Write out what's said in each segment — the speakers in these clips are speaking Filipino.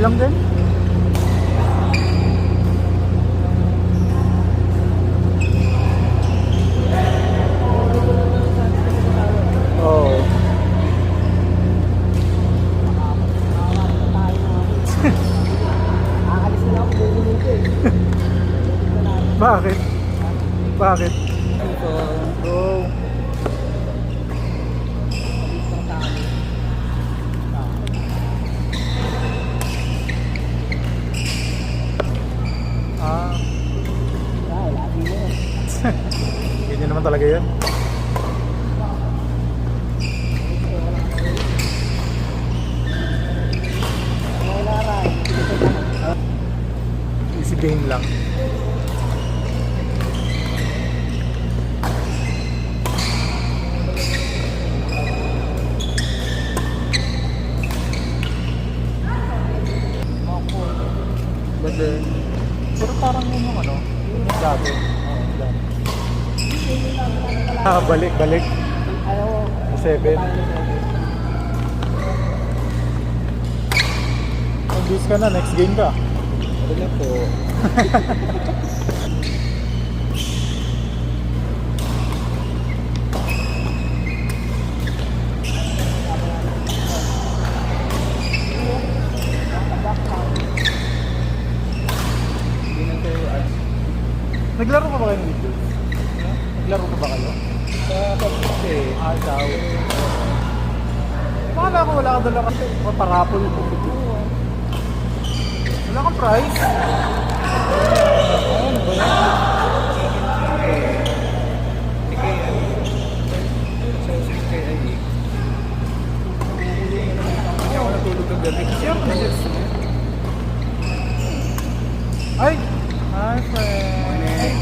lang din. Oo. Aalis na ako, bubulong ko eh. Bakit? Bakit? Ito, Oh. Ah, lagi mo. ganyan naman talaga yan. Mga laray. Easy game lang. Basta, pero parang yun yung ano, yung dati. Oo, dati. Balik. Ano, 7. Mag-bis ka na, next game ka. wala po. Hindi na to Naglaro ka ba kayo dito? Naglaro ka ba kayo? sa pag-kasi. Daw. Akala ko wala ka dala kasi parapol. Wala kang prize? Ano ba yan? Sige, so 6K a week. Hindi ako natulog ng gabi. Siyempre. Ay! Hi, friend!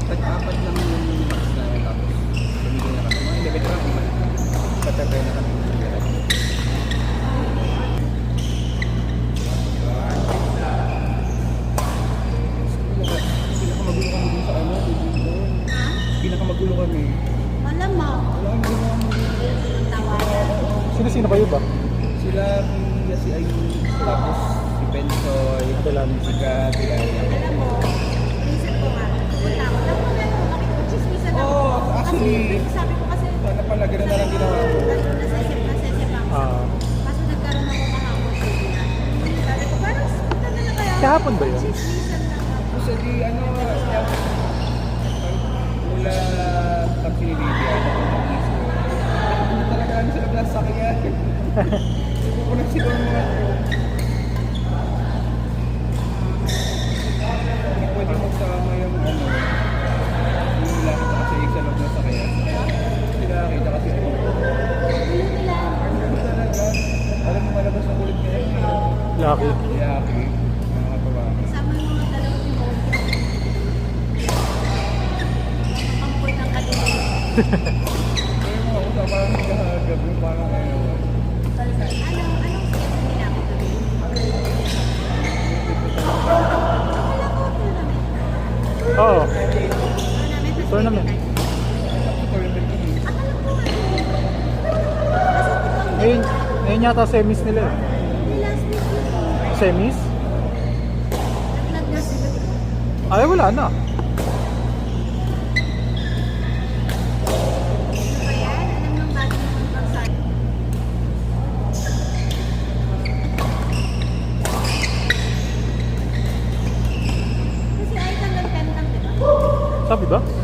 Tag-apat lang yung max na yun, tapos tumigil na kami. Mga 11 lang naman. Patapay na kami. Pinakamagulo kami dun sa ano, doon. Pinakamagulo kami. Malamang. Wala kami ginawa mo dun. Tawanan. Sino kayo ba? Sila, si Ayun, tapos si Pensoy, si Kat, sila. Alam mo, isip ko nga, punta ako. Tapos ano, nakikichismisan ako. Oo, actually, Kasi sabi ko kasi, sana pala ganun na lang ginawa ko. nasisip ako. Ah. Kaso nagkaroon ako kahapon sa sila. Sabi ko, parang punta na kaya. Kahapon ba yun? Chismisan lang ako. Kasi di ano, mula taxi ni Lydia, hindi talaga kami sa labas sa kanya. Hindi ko nagsigaw mga ako. Hindi pwede magsama yung ano, yung lahat kasi sa loob na sa kanya. Hindi nakakita kasi ako. Ano talaga? Alam mo malabas ang ulit niya. Lucky. Yaki. Nakakatawa. Kasama yung mga dalawang emoji. Kampoy ng kalimutan. Pero mga usap parang nagkahagab yung parang ngayon. Anong schedule nila ako gabi? Oo. Tournament. Tournament. Tournament yun. Ngayon yata semis nila eh. Last week yun. Semis? Naglag na sila. Ay, wala na. Ano ba yan? Alam ng bago ng pagsabi. Kasi ay talang 10 lang, di ba? Sabi ba?